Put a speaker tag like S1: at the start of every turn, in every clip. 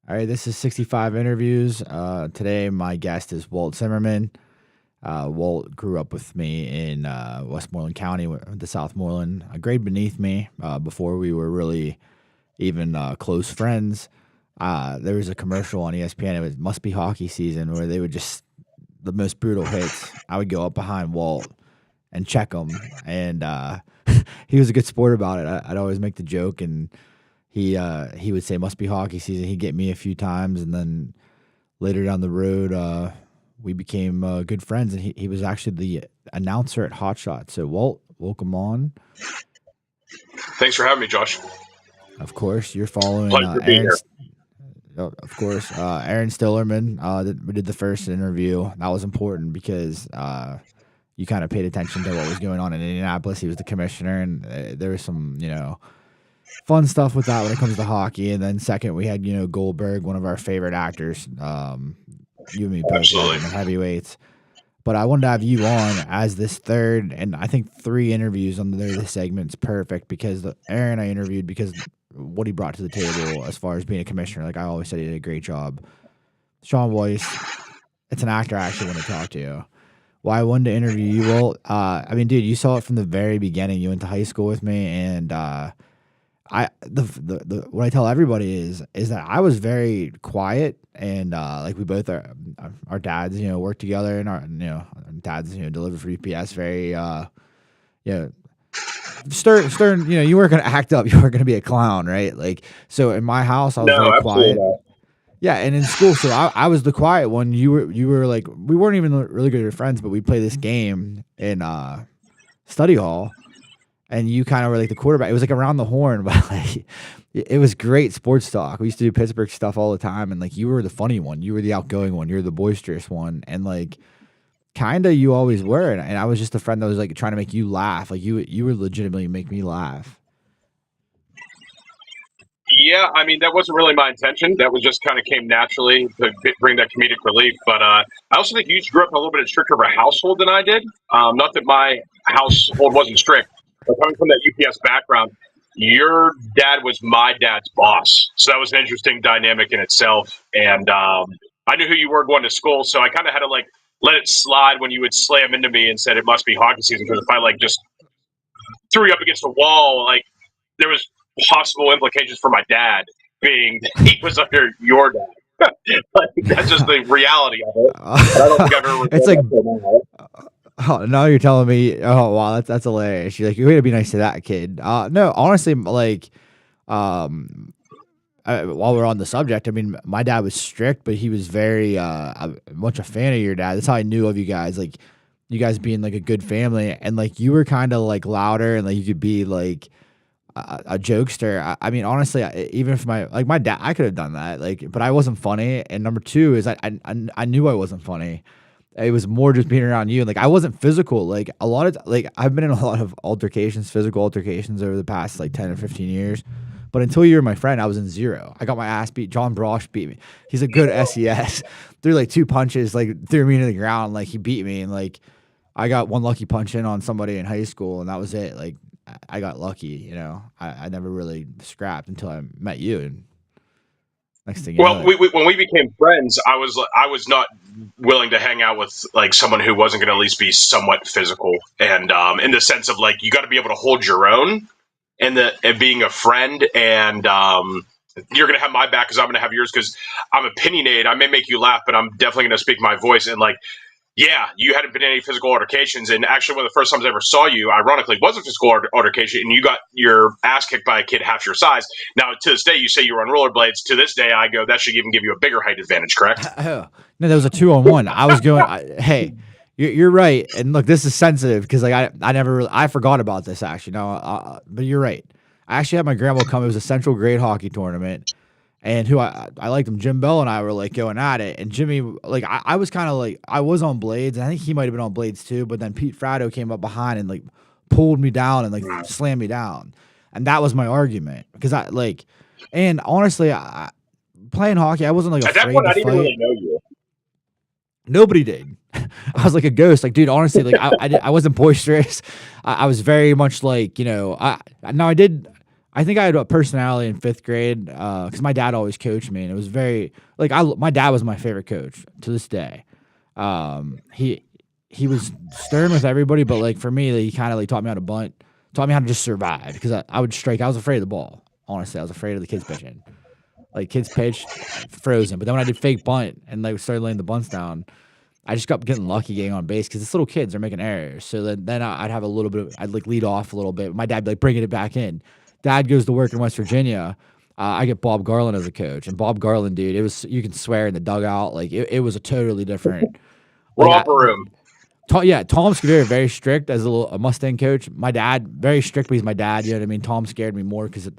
S1: All right, this is 65 interviews. Today, my guest is Walt Zimmerman. Walt grew up with me in Westmoreland County, the Southmoreland, a grade beneath me before we were really even close friends. There was a commercial on ESPN. It was must be hockey season where they would just the most brutal hits. I would go up behind Walt and check him, and he was a good sport about it. I'd always make the joke, and he would say must be hockey season. He'd get me a few times, and then later down the road, we became good friends. And he was actually the announcer at Hot Shot. So Walt, welcome on.
S2: Thanks for having me, Josh.
S1: Of course, you're following
S2: Pleasure to be here.
S1: Of course, Aaron Stillerman. We did the first interview. That was important because you kind of paid attention to what was going on in Indianapolis. He was the commissioner, and there was some, fun stuff with that when it comes to hockey. And then second, we had, Goldberg, one of our favorite actors. You and me both,
S2: Absolutely.
S1: in the heavyweights. But I wanted to have you on as this third, and I think 3 interviews under this segment's perfect because Aaron I interviewed because what he brought to the table as far as being a commissioner. Like I always said, he did a great job. Sean Weiss, it's an actor I actually want to talk to. Why I wanted to interview you, Well, dude, you saw it from the very beginning. You went to high school with me, and what I tell everybody is that I was very quiet, and like we both are, our dads, work together, and our dads, deliver for UPS. Very, stern. You weren't gonna act up. You weren't gonna be a clown, right? Like so, in my house, I was very quiet.
S2: Not.
S1: Yeah, and in school, so I was the quiet one. You were like we weren't even really good friends, but we'd play this game in study hall. And you kind of were like the quarterback. It was like around the horn, but like it was great sports talk. We used to do Pittsburgh stuff all the time, and like you were the funny one, you were the outgoing one, you're the boisterous one, and like kinda you always were. And I was just a friend that was like trying to make you laugh. Like you were legitimately make me laugh.
S2: Yeah, I mean, that wasn't really my intention. That was just kind of came naturally to bring that comedic relief. But I also think you grew up in a little bit stricter of a household than I did. Not that my household wasn't strict, but coming from that UPS background, your dad was my dad's boss. So that was an interesting dynamic in itself. And I knew who you were going to school, so I kind of had to like let it slide when you would slam into me and said it must be hockey season. Because if I like just threw you up against the wall, like there was possible implications for my dad being he was under your dad. Like, that's just the reality of it. I don't think I've ever.
S1: It's like, oh, now you're telling me, oh wow, that's hilarious. You're like, you way to be nice to that kid. No, honestly, like, while we're on the subject, I mean, my dad was strict, but he was very much a fan of your dad. That's how I knew of you guys. Like, you guys being like a good family, and like you were kind of like louder, and like you could be like a jokester. I mean, honestly, even if my dad, I could have done that. Like, but I wasn't funny. And number 2 is I knew I wasn't funny. It was more just being around you, and like I wasn't physical. Like a lot of like I've been in a lot of physical altercations over the past like 10 or 15 years. But until you were my friend, I was in 0. I got my ass beat. John Brosh beat me. He's a good SES. Threw like 2 punches, like threw me into the ground. Like he beat me, and like I got one lucky punch in on somebody in high school, and that was it. Like I got lucky, I never really scrapped until I met you. And next thing you know,
S2: when we became friends, I was not willing to hang out with like someone who wasn't going to at least be somewhat physical, and in the sense of like you got to be able to hold your own, and being a friend, and you're going to have my back because I'm going to have yours because I'm opinionated. I may make you laugh, but I'm definitely going to speak my voice. And like, yeah, you hadn't been in any physical altercations, and actually one of the first times I ever saw you, ironically, was a physical altercation, and you got your ass kicked by a kid half your size. Now, to this day, you say you were on rollerblades. To this day, I go, that should even give you a bigger height advantage, correct?
S1: No, that was a 2-on-1. I was going, hey, you're right. And look, this is sensitive because like I forgot about this actually. No, but you're right. I actually had my grandma come. It was a Central grade hockey tournament. And who I liked him, Jim Bell and I were like going at it. And Jimmy, like I was kind of like I was on blades, and I think he might have been on blades too. But then Pete Fratto came up behind and like pulled me down and like slammed me down, and that was my argument because and honestly, playing hockey, I wasn't like
S2: at
S1: afraid
S2: that point.
S1: to
S2: I didn't
S1: fight.
S2: really know you.
S1: Nobody did. I was like a ghost. Like, dude, honestly, like I wasn't boisterous. I was very much like I I think I had a personality in 5th grade because my dad always coached me, and it was very like my dad was my favorite coach to this day. He was stern with everybody, but like for me, like, he kind of like taught me how to bunt, taught me how to just survive because I would strike. I was afraid of the ball. Honestly, I was afraid of the kids pitching. Like kids pitched, frozen. But then when I did fake bunt and like started laying the bunts down, I just kept getting lucky getting on base because it's little kids are making errors. So then I'd have a little bit. I'd like lead off a little bit. My dad'd be like bringing it back in. Dad goes to work in West Virginia. I get Bob Garland as a coach, and Bob Garland, dude, it was you can swear in the dugout. Like it was a totally different. Like
S2: Romper room.
S1: Tom Scuderi very strict as a Mustang coach. My dad very strict, but he's my dad. You know what I mean? Tom scared me more because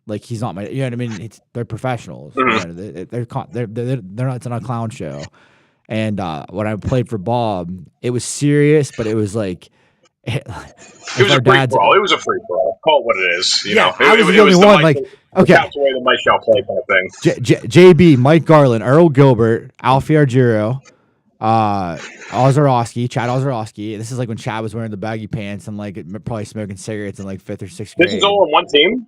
S1: like he's not my. You know what I mean? They're professionals.
S2: Mm-hmm.
S1: You know, they're not. It's not a clown show. And when I played for Bob, it was serious, but it was like
S2: it was a free for all. It was a free for all. Call it what it is. You know,
S1: I was the only one. Like, okay,
S2: that's the way the Mike shall play kind of thing.
S1: JB, Mike Garland, Earl Gilbert, Alfie Argiro, Ozorowski, Chad Ozorowski. This is like when Chad was wearing the baggy pants and like probably smoking cigarettes in like 5th or 6th grade.
S2: This is all on one team.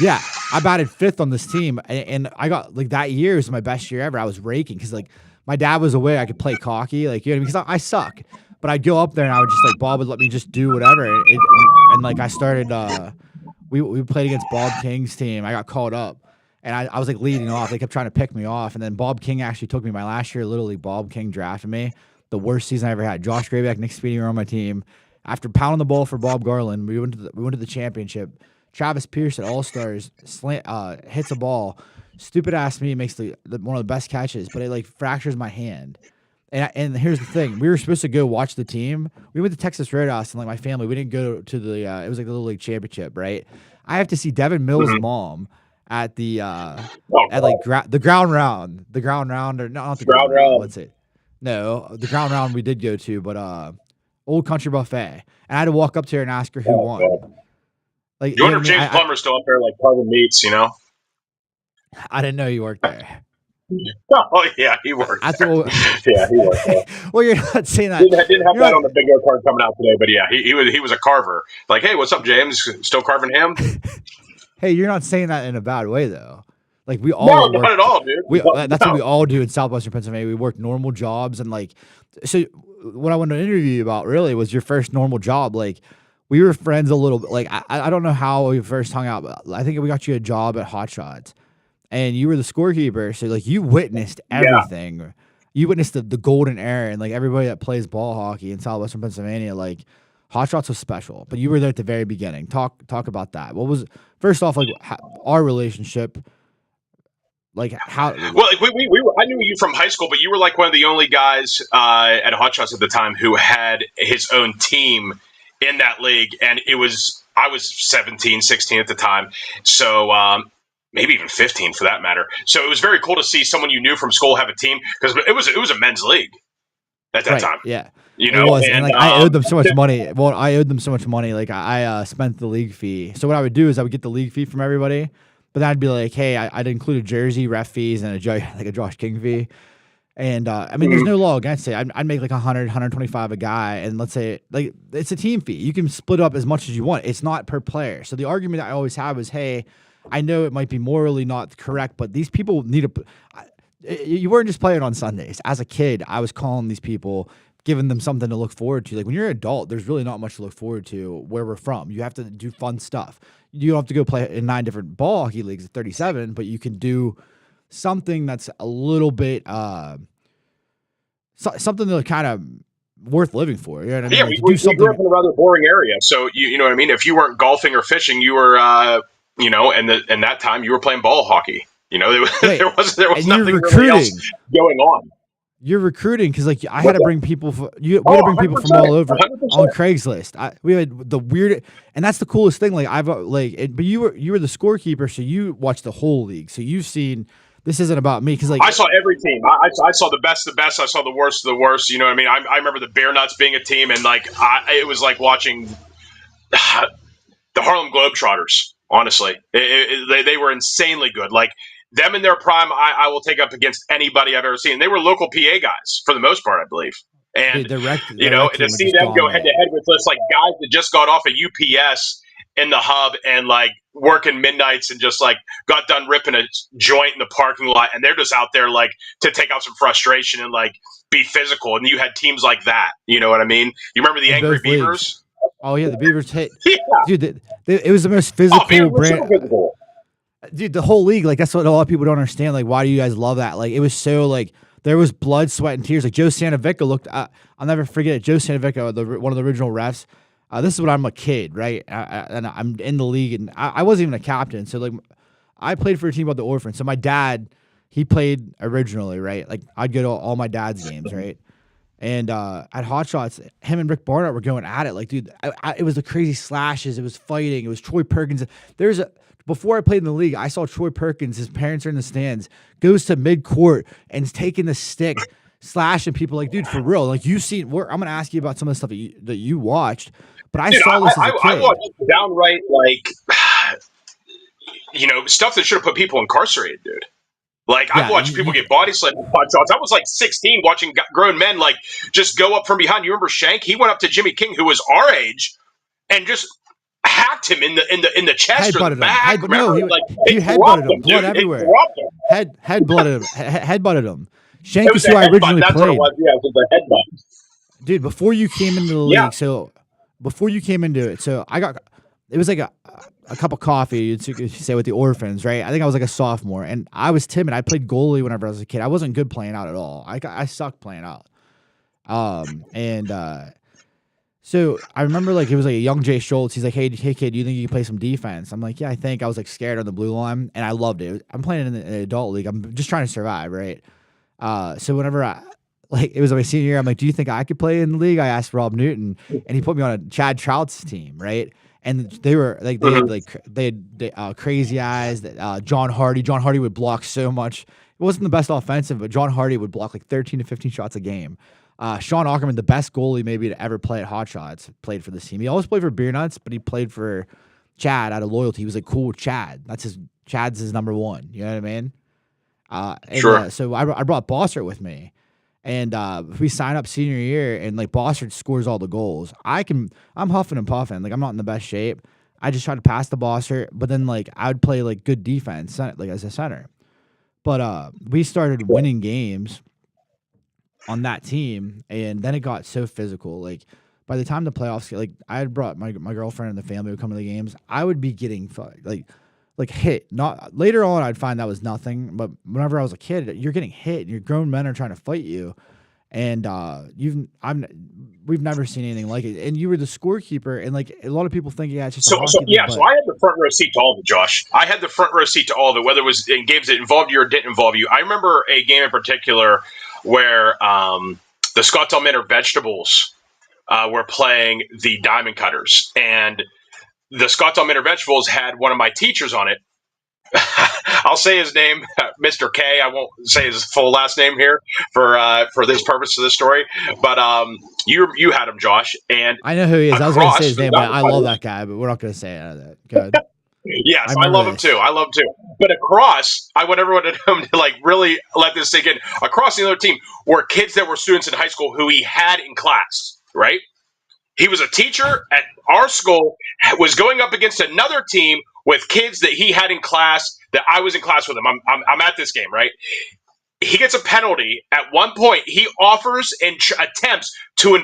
S1: Yeah, I batted 5th on this team, and I got like that year was my best year ever. I was raking because like my dad was away. I could play cocky, like you know, because I suck. But I'd go up there and I would just like Bob would let me just do whatever, and like I started. We played against Bob King's team. I got called up, and I was like leading off. They kept trying to pick me off, and then Bob King actually took me my last year. Literally, Bob King drafted me. The worst season I ever had. Josh Grayback, Nick Speedy were on my team. After pounding the ball for Bob Garland, we went to the championship. Travis Pierce at All Stars hits a ball. Stupid ass me makes one of the best catches, but it like fractures my hand. And here's the thing: we were supposed to go watch the team. We went to Texas Roadhouse, and like my family, we didn't go to the. It was like the Little League Championship, right? I have to see Devin Mills' mom at the at like the ground round, or not the ground round. What's it? No, the ground round we did go to, but Old Country Buffet, and I had to walk up to her and ask her who won.
S2: God. Like, you wonder if James Plummer's still up there, like carving meats, you know?
S1: I didn't know you worked there.
S2: Oh yeah, he worked. Yeah, he worked there.
S1: Well, you're not saying that.
S2: Didn't have that on the big O card coming out today, but yeah, he was a carver. Like, hey, what's up, James? Still carving ham?
S1: Hey, you're not saying that in a bad way though. Like we all
S2: not at all, dude.
S1: That's what we all do in Southwestern Pennsylvania. We work normal jobs, and like, so what I wanted to interview you about really was your first normal job. Like, we were friends a little bit. Like, I don't know how we first hung out, but I think we got you a job at Hot Shots, and you were the scorekeeper. So like, you witnessed everything. Yeah. You witnessed the golden era, and like everybody that plays ball hockey in Southwestern Pennsylvania, like Hot Shots was special. But you were there at the very beginning. Talk about that. What was first off like our relationship? Like how?
S2: Well, like we were. I knew you from high school, but you were like one of the only guys at Hot Shots at the time who had his own team in that league, and I was 17, 16 at the time, so maybe even 15 for that matter. So it was very cool to see someone you knew from school have a team because it was a men's league at that time.
S1: Yeah,
S2: you know,
S1: it was, and like I owed them so much money. Well, I owed them so much money. Like I spent the league fee. So what I would do is I would get the league fee from everybody. But then I'd be like, hey, I'd include a jersey, ref fees, and a Josh King fee. And I mean, there's no law against it. I'd make like 100, 125 a guy, and let's say like it's a team fee. You can split up as much as you want. It's not per player. So the argument I always have is, hey, I know it might be morally not correct, but these people need you weren't just playing on Sundays. As a kid, I was calling these people, giving them something to look forward to. Like when you're an adult, there's really not much to look forward to where we're from. You have to do fun stuff. You don't have to go play in 9 different ball hockey leagues at 37, but you can do something that's a little bit something that kind of worth living for. You know what I mean?
S2: Yeah,
S1: like
S2: we grew up in a rather boring area, so you know what I mean. If you weren't golfing or fishing, you were you know, and that time you were playing ball hockey. You know, there was nothing really else going on.
S1: You're recruiting because like I had to bring people. We had to bring people from all over 100%. On Craigslist. We had the weird, and that's the coolest thing. Like but you were the scorekeeper, so you watched the whole league. So you've seen. This isn't about me because like
S2: I saw every team. I saw the best. I saw the worst of the worst. You know what I mean? I remember the Bear Nuts being a team, and like it was like watching the Harlem Globetrotters. Honestly, they were insanely good. Like. Them in their prime, I will take up against anybody I've ever seen. They were local PA guys for the most part, I believe. And you know, to see them go head to head with this like guys that just got off a UPS in the hub and like working midnights and just like got done ripping a joint in the parking lot, and they're just out there like to take out some frustration and like be physical. And you had teams like that. You know what I mean? You remember the
S1: in
S2: Angry
S1: both leagues.
S2: Beavers?
S1: Oh yeah, the Beavers hit.
S2: Yeah.
S1: Dude, it was the most
S2: Oh,
S1: physical
S2: Beavers were
S1: brand.
S2: super physical.
S1: Dude, the whole league, like that's what a lot of people don't understand. Like, why do you guys love that? Like, it was so like there was blood, sweat, and tears. Like Joe Santavica looked. I'll never forget it. Joe Santavica, one of the original refs. This is when I'm a kid, right? And I'm in the league, and I wasn't even a captain. So like, I played for a team called the Orphans. So my dad, he played originally, right? Like I'd go to all my dad's games, right? And at Hot Shots, him and Rick Barnett were going at it. Like, dude, it was the crazy slashes. It was fighting. It was Troy Perkins. Before I played in the league, I saw Troy Perkins. His parents are in the stands. Goes to mid court and is taking the stick, slashing people. Like, dude, for real. Like you seen. I'm gonna ask you about some of the stuff that you watched, but I saw this as a kid.
S2: I watched downright like stuff that should have put people incarcerated, dude. Like, I've watched people get body slammed in Hot Shots. I was like 16 watching grown men like just go up from behind. You remember Shank? He went up to Jimmy King, who was our age, and just hacked him in the chest or the back.
S1: He headbutted him, blood everywhere. Headbutted him. Shank is who I originally
S2: played. That's what it was. Yeah, it was a headbutt.
S1: Dude, before you came into the league, so before you came into it, so it was like a cup of coffee, you'd say, with the Orphans, right? I think I was like a sophomore, and I was timid. I played goalie whenever I was a kid. I wasn't good playing out at all. I sucked playing out. So I remember like it was like a young Jay Schultz. He's like, hey kid, do you think you can play some defense? I'm like, yeah, I think. I was like scared on the blue line, and I loved it. I'm playing in an adult league. I'm just trying to survive, right? So whenever it was my senior year, I'm like, do you think I could play in the league? I asked Rob Newton, and he put me on a Chad Trout's team, right? And they were like, they had crazy eyes. That John Hardy would block so much. It wasn't the best offensive, but John Hardy would block like 13 to 15 shots a game. Sean Ackerman, the best goalie maybe to ever play at Hot Shots, played for this team. He always played for Beer Nuts, but he played for Chad out of loyalty. He was like cool with Chad. Chad's his number one. You know what I mean?
S2: Sure.
S1: So I brought Bossert with me. And we sign up senior year, and like Bossert scores all the goals. I'm huffing and puffing. Like I'm not in the best shape. I just try to pass the Bossert, but then like I would play like good defense, like as a center. But we started winning games on that team, and then it got so physical. Like by the time the playoffs, like I had brought my girlfriend and the family would come to the games. I would be getting like hit. Not later on, I'd find that was nothing. But whenever I was a kid, you're getting hit, and your grown men are trying to fight you, and we've never seen anything like it. And you were the scorekeeper, and like a lot of people think, it's just
S2: so I had the front row seat to all of it, Josh. I had the front row seat to all of it, whether it was in games that involved you or didn't involve you. I remember a game in particular where the Scottsdale Manor Vegetables were playing the Diamond Cutters, and the Scottsdale Manor Vegetables had one of my teachers on it. I'll say his name, Mr. K. I won't say his full last name here for this purpose of this story. But you had him, Josh, and
S1: I know who he is. I was going to say his name, but I love that guy. But we're not going to say that. Good.
S2: Yes, I love him too. But across, I want everyone to like really let this sink in. Across the other team were kids that were students in high school who he had in class, right? He was a teacher at our school, was going up against another team with kids that he had in class, that I was in class with him. I'm at this game, right? He gets a penalty. At one point, he offers and attempts to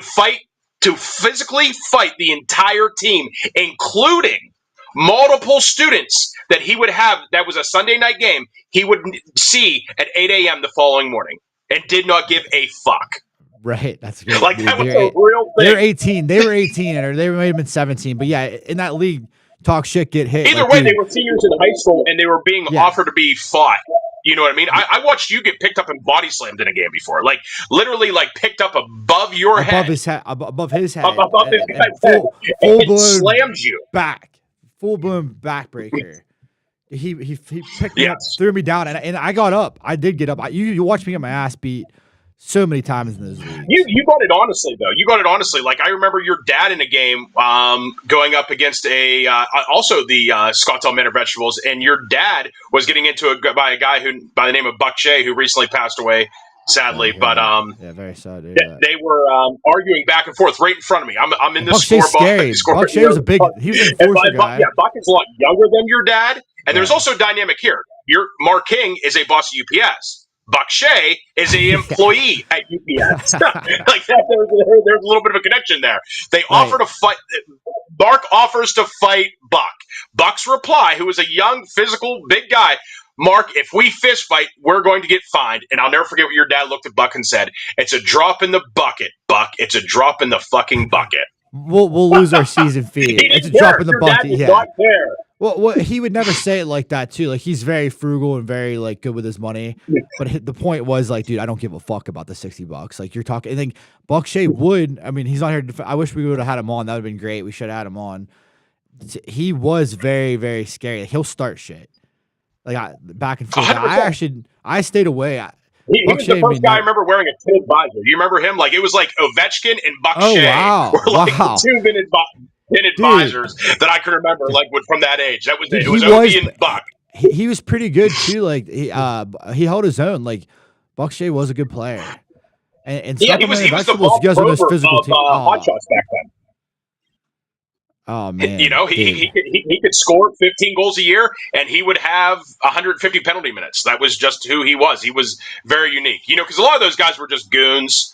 S2: physically fight the entire team, including multiple students that he would have. That was a Sunday night game. He would see at 8 a.m. the following morning and did not give a fuck.
S1: Right, that's good.
S2: Like that was a real thing.
S1: They were 18. They were 18, or they might have been 17. But yeah, in that league, talk shit, get hit.
S2: Either way, they were seniors in high school, and they were being offered to be fought. You know what I mean? I watched you get picked up and body slammed in a game before, like literally, like picked up above your head,
S1: above his head, above his head,
S2: and slammed you
S1: back, full blown backbreaker. He picked me up, threw me down, and I got up. I did get up. You watched me get my ass beat so many times in those leagues.
S2: You got it honestly, though. You got it honestly. Like, I remember your dad in a game going up against also the Scottsdale Manor Vegetables, and your dad was getting into by a guy by the name of Buck Shea, who recently passed away.
S1: Sorry
S2: sadly.
S1: to hear
S2: But
S1: that. Yeah, very sad to hear that.
S2: they were arguing back and forth right in front of me. I'm in
S1: And
S2: this
S1: Buck Shea's
S2: scoreboard.
S1: scary. Buck Shea was he was an enforcer guy.
S2: Buck is a lot younger than your dad, and there's
S1: Right.
S2: also a dynamic here. Your Mark King is a boss at UPS. Buck Shea is a
S1: Yeah.
S2: employee at UPS. Like that, there's a little bit of a connection there. They offer
S1: Right.
S2: to fight. Mark offers to fight Buck. Buck's reply, who is a young, physical, big guy, Mark, if we fist fight, we're going to get fined. And I'll never forget what your dad looked at Buck and said, "It's a drop in the bucket, Buck. It's a drop in the fucking bucket."
S1: We'll lose our season fee.
S2: He
S1: It's a
S2: didn't
S1: drop
S2: care.
S1: in the
S2: Your
S1: bucket.
S2: dad did
S1: Yeah.
S2: not care.
S1: Well, he would never say it like that too. Like he's very frugal and very like good with his money. But the point was like, dude, I don't give a fuck about the $60. Like you're talking. I think Buck Shea would. I mean, he's not here. I wish we would have had him on. That would have been great. We should have had him on. He was very, very scary. Like, he'll start shit. Like back and forth.
S2: 100%.
S1: I stayed away.
S2: He was the first guy I remember wearing a tin visor. Do you remember him? Like it was like Ovechkin and Buck Shea were like the two tin advisors that I can remember. Like from that age, that was it. It was Ovi and Buck.
S1: He was pretty good too. Like he held his own. Like Buck Shea was a good player. And
S2: yeah, he was the Walt Kroger of Hot Shots back then.
S1: Oh man!
S2: You know, he could score 15 goals a year, and he would have 150 penalty minutes. That was just who he was. He was very unique. You know, because a lot of those guys were just goons.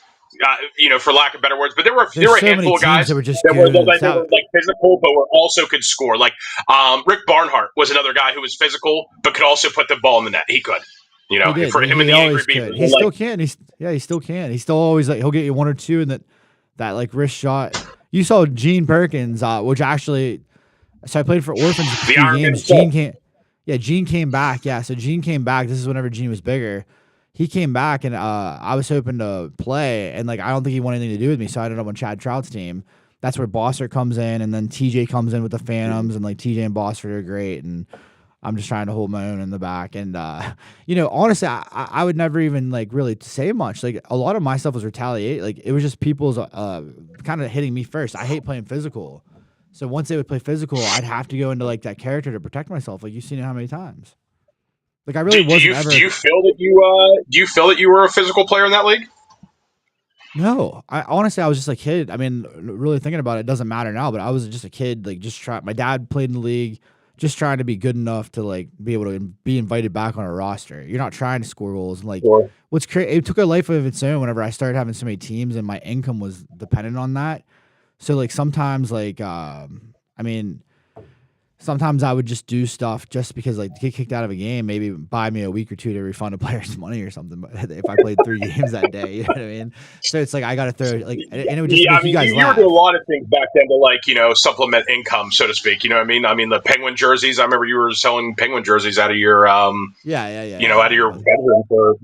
S2: You know, for lack of better words, but there were a handful of guys
S1: that were just
S2: that were like physical, but were also could score. Like Rick Barnhart was another guy who was physical, but could also put the ball in the net. He could. You know, for him and the Angry Beavers.
S1: He still can. He still can. He still always he'll get you one or two, and that like wrist shot. You saw Gene Perkins, which actually, so I played for Orphans a few games. Gene came back. Yeah, so Gene came back. This is whenever Gene was bigger. He came back, and I was hoping to play, and like I don't think he wanted anything to do with me, so I ended up on Chad Trout's team. That's where Bossert comes in, and then TJ comes in with the Phantoms, and like TJ and Bossert are great, and I'm just trying to hold my own in the back. And, you know, honestly, I would never even like really say much. Like a lot of my stuff was retaliate. Like it was just people's kind of hitting me first. I hate playing physical. So once they would play physical, I'd have to go into like that character to protect myself. Like you've seen it how many times. Like I really wasn't ever.
S2: Do you feel that you were a physical player in that league?
S1: No, honestly, I was just a kid. I mean, really thinking about it, it doesn't matter now, but I was just a kid. Like just my dad played in the league. Just trying to be good enough to like be able to be invited back on a roster. You're not trying to score goals. And like what's crazy, it took a life of its own whenever I started having so many teams and my income was dependent on that. So like sometimes like I mean, sometimes I would just do stuff just because like to get kicked out of a game, maybe buy me a week or two to refund a player's money or something. But if I played 3 games that day, you know what I mean? So it's like I got to throw like, and it would just make you guys laugh.
S2: You were doing a lot of things back then to like, you know, supplement income, so to speak. You know what I mean? I mean the Penguin jerseys. I remember you were selling Penguin jerseys out of your you know, out of your bedroom for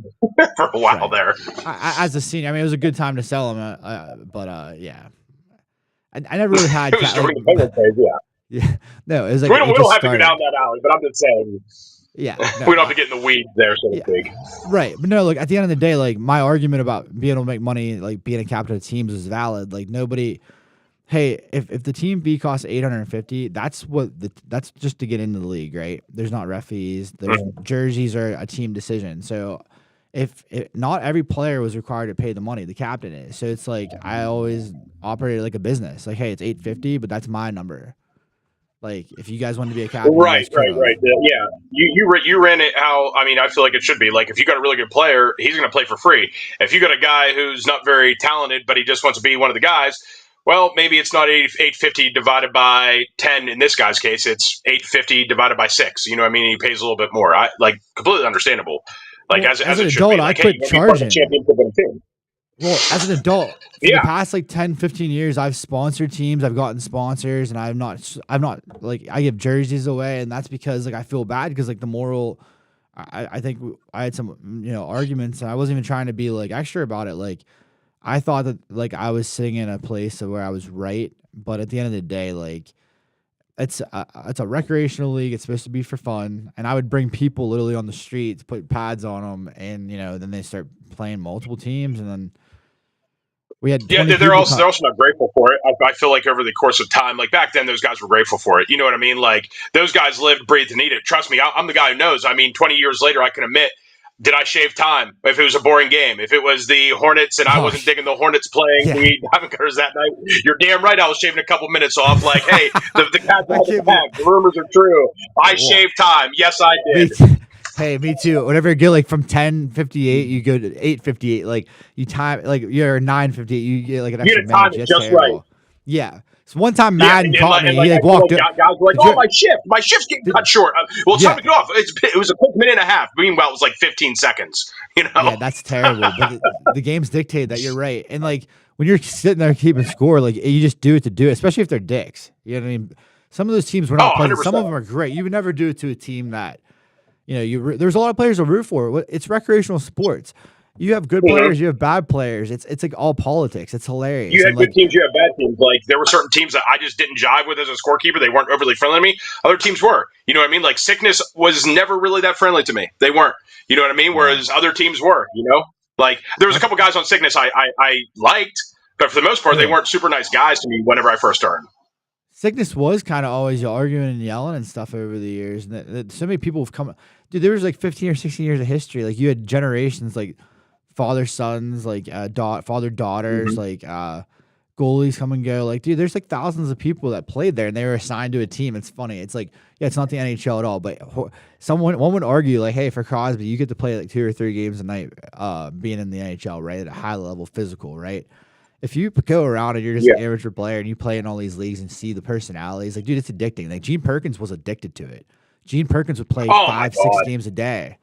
S2: a while there.
S1: As a senior, I mean, it was a good time to sell them, but yeah, I never really had.
S2: It was during the Penguin phase, yeah.
S1: Yeah, no, it was like
S2: we don't have to go down that alley, but I'm just saying.
S1: Yeah,
S2: no, we don't have to get in the weeds there, so to speak.
S1: Right, but no, look, at the end of the day, like my argument about being able to make money, like being a captain of teams, is valid. Like nobody, hey, if the team fee costs $850, that's just to get into the league, right? There's not ref fees, there's jerseys are a team decision. So if not every player was required to pay the money, the captain is. So it's like I always operated like a business. Like, hey, it's $850, but that's my number. Like, if you guys want to be a captain,
S2: right. Yeah, you ran it how I mean. I feel like it should be. Like, if you got a really good player, he's going to play for free. If you got a guy who's not very talented, but he just wants to be one of the guys, well, maybe it's not 850 divided by 10. In this guy's case, it's 850 divided by 6. You know what I mean? He pays a little bit more. Like completely understandable. Like
S1: well,
S2: as
S1: an
S2: it
S1: adult,
S2: should be. Like,
S1: I quit charging.
S2: Well,
S1: as an adult, for the past like 10, 15 years, I've sponsored teams, I've gotten sponsors, and I'm not like I give jerseys away, and that's because like I feel bad because like the moral, I think I had some arguments, and I wasn't even trying to be like extra about it. Like I thought that like I was sitting in a place where I was right, but at the end of the day, like it's a recreational league. It's supposed to be for fun, and I would bring people literally on the street to put pads on them, and then they start playing multiple teams, and then.
S2: They're also not grateful for it. I feel like over the course of time, like back then, those guys were grateful for it. You know what I mean? Like those guys lived, breathed, and eat it. Trust me, I'm the guy who knows. I mean, 20 years later, I can admit Did I shave time if it was a boring game? If it was the Hornets and I
S1: Oh,
S2: wasn't digging the Hornets playing
S1: yeah.
S2: the Diamond Cutters that night, you're damn right I was shaving a couple minutes off. Like, hey, the Cats
S1: I
S2: are having
S1: can't
S2: a
S1: believe.
S2: pack. The rumors are true. I
S1: Well,
S2: shaved time. Yes, I
S1: me.
S2: did.
S1: Hey, me too. Whenever you get like from 10:58, you go to 8:58. Like you time like you're 9:58. You get like an
S2: You
S1: extra
S2: got to time
S1: minute.
S2: it
S1: That's
S2: just right.
S1: terrible. Yeah. So one time
S2: Yeah,
S1: Madden caught me.
S2: and
S1: He
S2: like I
S1: like
S2: feel
S1: walked
S2: like
S1: up.
S2: guys were like,
S1: Did
S2: "Oh,
S1: you?
S2: my shift's getting
S1: Did,
S2: cut short." Well, time
S1: yeah.
S2: to get off. It was a quick minute and a half. Meanwhile, it was like 15 seconds. You know?
S1: Yeah, that's terrible. But the games dictate that. You're right. And like when you're sitting there keeping score, like you just do it to do it, especially if they're dicks. You know what I mean? Some of those teams were
S2: Oh,
S1: not pleasant.
S2: 100
S1: Some of
S2: percent.
S1: them are great. You would never do it to a team that there's a lot of players to root for. It's recreational sports. You have good
S2: Mm-hmm.
S1: players, you have bad players. It's like all politics. It's hilarious.
S2: You
S1: And
S2: had good
S1: like
S2: teams, you had bad teams. Like there were certain teams that I just didn't jive with as a scorekeeper. They weren't overly friendly to me. Other teams were. You know what I mean? Like Sickness was never really that friendly to me. They weren't. You know what I mean?
S1: yeah.
S2: Whereas other teams were. You know, like there was a
S1: That's
S2: couple guys on Sickness I liked, but for the most part, they
S1: who.
S2: weren't super nice guys to me whenever I first started.
S1: Sickness was kind of always arguing and yelling and stuff over the years. And so many people have come. Dude, there was like 15 or 16 years of history. Like you had generations, like father sons, like father daughters,
S2: Mm-hmm.
S1: like goalies come and go. Like, dude, there's like thousands of people that played there and they were assigned to a team. It's funny. It's like, yeah, it's not the NHL at all. But one would argue like, hey, for Crosby, you get to play like 2 or 3 games a night, being in the NHL, right, at a high level, physical, right. If you go around and you're just
S2: Yeah.
S1: an amateur player and you play in all these leagues and see the personalities, like, dude, it's addicting. Like, Gene Perkins was addicted to it. Gene Perkins would play
S2: Oh my
S1: 5, 6
S2: god.
S1: games a day,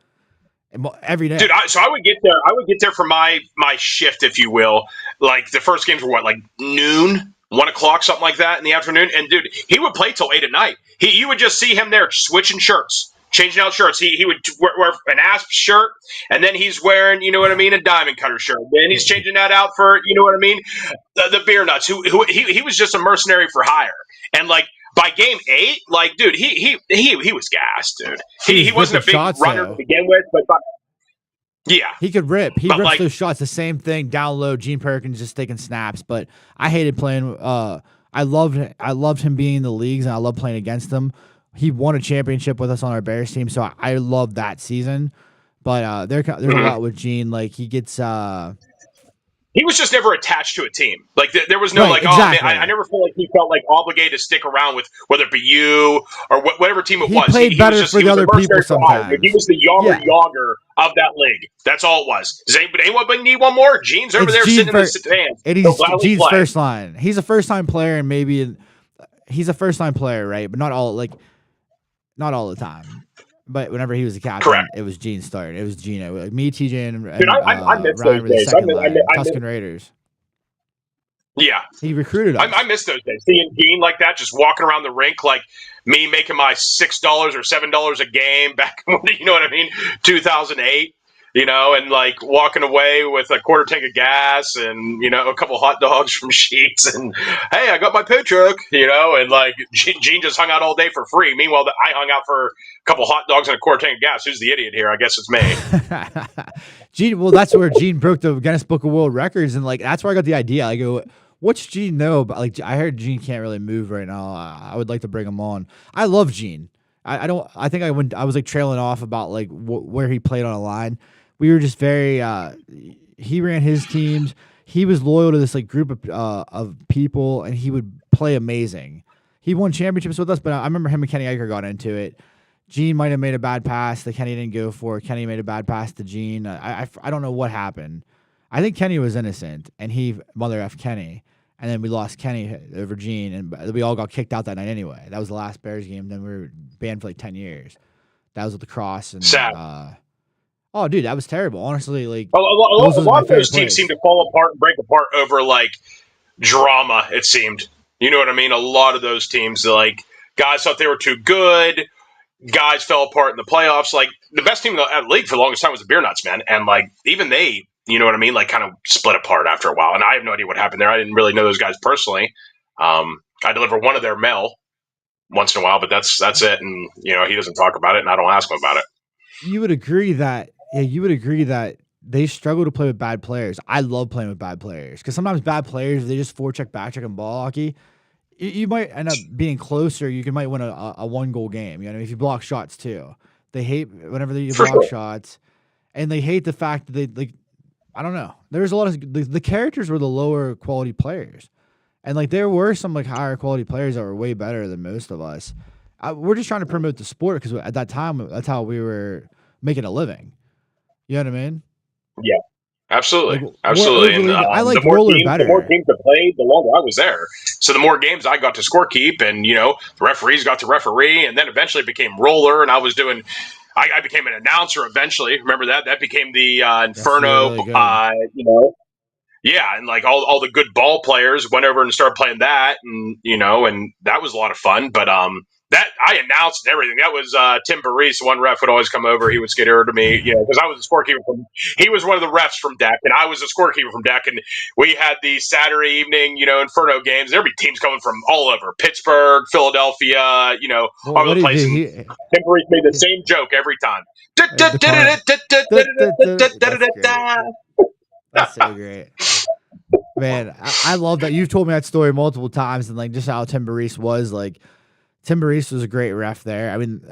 S1: and every
S2: Dude,
S1: day.
S2: so I would get there. I would get there for my shift, if you will. Like the first games were what, like noon, 1 o'clock, something like that in the afternoon. And dude, he would play till 8 at night. You would just see him there switching shirts, changing out shirts. He would wear an Asp shirt, and then he's wearing, you know what I mean, a Diamond Cutter shirt. Then he's
S1: He,
S2: changing that out for, you know what I mean, the Beer Nuts. He was just a mercenary for hire. And like by game 8, like dude, he was gassed, dude.
S1: he
S2: He
S1: was ripping
S2: wasn't a big
S1: shots
S2: runner to
S1: though.
S2: begin with, but yeah.
S1: He could rip. He
S2: But
S1: rips
S2: like
S1: those shots. The same thing down low. Gene Perkins just taking snaps. But I hated playing. I loved him being in the leagues, and I loved playing against him. He won a championship with us on our Bears team, so I loved that season. But there's a
S2: mhm.
S1: lot with Gene. Like he gets
S2: He was just never attached to a team. Like there was no
S1: right,
S2: like, oh man, I
S1: exactly.
S2: never feel like he felt like obligated to stick around with whether it be you or whatever team it
S1: He
S2: was.
S1: played
S2: He was
S1: better
S2: just
S1: for
S2: he
S1: the
S2: was a
S1: other people
S2: mercenary for hire. He
S1: sometimes.
S2: was the
S1: Yeah,
S2: Yager of that league. That's all it was. Does anyone need one more? Gene's over
S1: it's
S2: there
S1: Gene
S2: sitting in the
S1: for,
S2: stands.
S1: and
S2: He'll
S1: he's
S2: gladly
S1: Gene's
S2: play.
S1: first line. He's a first time player, and he's a first time player, right? But not all the time. But whenever he was the captain,
S2: Correct.
S1: it was Gene starting. It was Gino. Like me, TJ, and,
S2: Dude,
S1: and
S2: I miss
S1: Ryan
S2: those
S1: were the
S2: days.
S1: second line.
S2: I miss,
S1: Tuscan Raiders.
S2: yeah.
S1: He recruited
S2: I
S1: us.
S2: miss those days. Seeing Gene like that, just walking around the rink, like me making my $6 or $7 a game back when, you know what I mean, 2008. You know, and like walking away with a quarter tank of gas and, you know, a couple hot dogs from Sheets and, hey, I got my pay truck, you know, and like Gene just hung out all day for free. Meanwhile, I hung out for a couple hot dogs and a quarter tank of gas. Who's the idiot here? I guess it's me.
S1: Gene, well, that's where Gene broke the Guinness Book of World Records, and like that's where I got the idea. I go, what's Gene know about? Like, I heard Gene can't really move right now. I would like to bring him on. I love Gene. I don't. I think I was like trailing off about like where he played on a line. We were just very. He ran his teams. He was loyal to this like group of people, and he would play amazing. He won championships with us, but I remember him and Kenny Eicher got into it. Gene might have made a bad pass that Kenny didn't go for. Kenny made a bad pass to Gene. I don't know what happened. I think Kenny was innocent, and he mother effed Kenny, and then we lost Kenny over Gene, and we all got kicked out that night anyway. That was the last Bears game. Then we were banned for like 10 years. That was with the cross and
S2: Sad.
S1: oh, dude, that was terrible. Honestly, like those
S2: A
S1: was my
S2: lot of
S1: favorite
S2: those teams seem
S1: plays.
S2: to fall apart and break apart over like drama, it seemed. You know what I mean? A lot of those teams, like guys thought they were too good. Guys fell apart in the playoffs. Like the best team in the league for the longest time was the Beer Nuts, man. And like even they, you know what I mean, like kind of split apart after a while. And I have no idea what happened there. I didn't really know those guys personally. I deliver one of their mail once in a while, but that's it. And you know he doesn't talk about it, and I don't ask him about it.
S1: You would agree that you would agree that they struggle to play with bad players. I love playing with bad players because sometimes bad players they just forecheck, backcheck, and ball hockey. You might end up being closer. Might win a 1 goal game. You know, if you block shots too, they hate whenever you
S2: For
S1: block
S2: sure.
S1: shots. and they hate the fact that they like. I don't know. There was a lot of the characters were the lower quality players, and like there were some like higher quality players that were way better than most of us. We're just trying to promote the sport because at that time that's how we were making a living. You know what I mean?
S2: Yeah, absolutely,
S1: Like more
S2: absolutely. And
S1: overly. I
S2: the
S1: like
S2: more
S1: roller
S2: teams, the more
S1: better.
S2: teams that played, the longer I was there. So the more games I got to score keep, and the referees got to referee, and then eventually it became roller, and I was doing. I became an announcer eventually. Remember that? That became the
S1: Yes, you were
S2: Inferno.
S1: really good.
S2: Yeah, and like all the good ball players went over and started playing that, and that was a lot of fun. But that I announced and everything. That was Tim Barese. One ref would always come over. He would scatter to me, because I was a scorekeeper from. He was one of the refs from Deck, and I was a scorekeeper from Deck. And we had these Saturday evening, Inferno games. There'd be teams coming from all over Pittsburgh, Philadelphia,
S1: Well,
S2: all over
S1: what
S2: the
S1: did he
S2: place.
S1: do?
S2: And Tim Barese made the same joke every time.
S1: The car. That's great. That's so great. Man, I love that. You've told me that story multiple times, and like just how Tim Barese was. Like Tim Barese was a great ref there. I mean,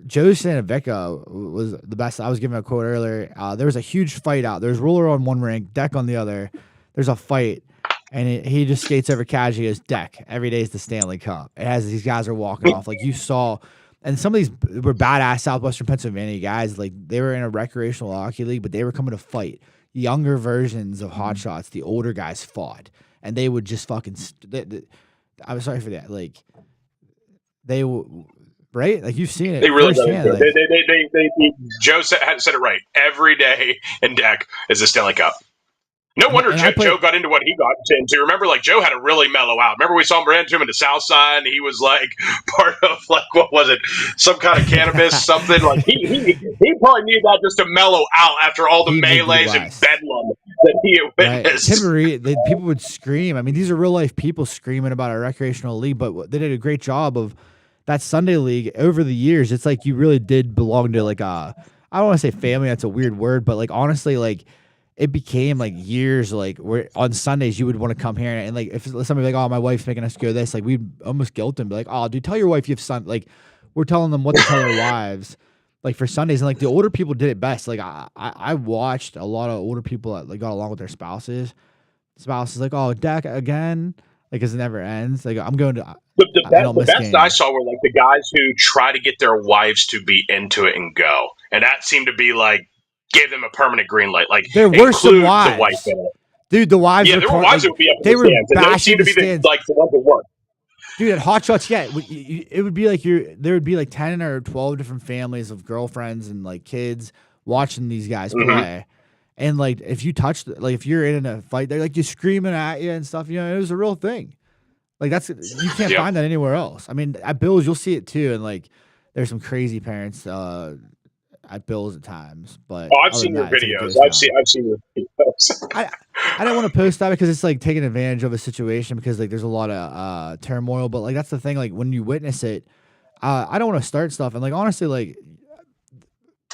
S1: Joe Sanovica was the best. I was giving a quote earlier. There was a huge fight out. There's roller on one rink, deck on the other. There's a fight, and he just skates over casually. He goes, deck. Every day is the Stanley Cup. It has these guys are walking off like you saw. And some of these were badass Southwestern Pennsylvania guys. Like they were in a recreational hockey league, but they were coming to fight. Younger versions of hot shots, the older guys fought, and they would just fucking. I'm sorry for that. Like they, right? Like you've seen it
S2: They really got
S1: firsthand.
S2: into
S1: Like,
S2: it. Joe said it right. Every day in Deck is a Stanley Cup. No wonder Joe got into what he got into. Remember, like Joe had to really mellow out. Remember, we saw him ran to him in the South Side, and he was like part of like what was it? Some kind of cannabis, something like he probably needed that just to mellow out after all the melees and bedlam that he had witnessed.
S1: Timbery, people would scream. I mean, these are real life people screaming about a recreational league, but they did a great job of that Sunday league over the years. It's like you really did belong to like a. I don't want to say family. That's a weird word, but like honestly, like. It became like years, like where on Sundays you would want to come here and like if somebody like, oh, my wife's making us go this, like we'd almost guilt them, be like, oh, dude, tell your wife you have son. Like we're telling them what to tell their wives, like for Sundays, and like the older people did it best. Like I watched a lot of older people that like got along with their spouses. Spouses like, oh, Deck again, like because it never ends. Like I'm going to
S2: the best I saw were like the guys who try to get their wives to be into it and go, and that seemed to be like. Gave them a permanent green light. Like
S1: there were some wives,
S2: the wife in it.
S1: Dude. The wives,
S2: there were wives who would be up in
S1: they
S2: the
S1: were
S2: stands, and those seemed to be
S1: the
S2: ones that worked.
S1: Dude, at Hot Shots, yeah, it would be like there would be like 10 or 12 different families of girlfriends and like kids watching these guys play, and like if you touch, like if you're in a fight, they're like just screaming at you and stuff. It was a real thing. Like you can't find that anywhere else. I mean, at Bills you'll see it too, and like there's some crazy parents. At Bills at times, but
S2: I've seen your videos. I've seen your videos.
S1: I don't want to post that because it's like taking advantage of a situation because like there's a lot of turmoil. But like that's the thing. Like when you witness it, I don't want to start stuff. And like honestly, like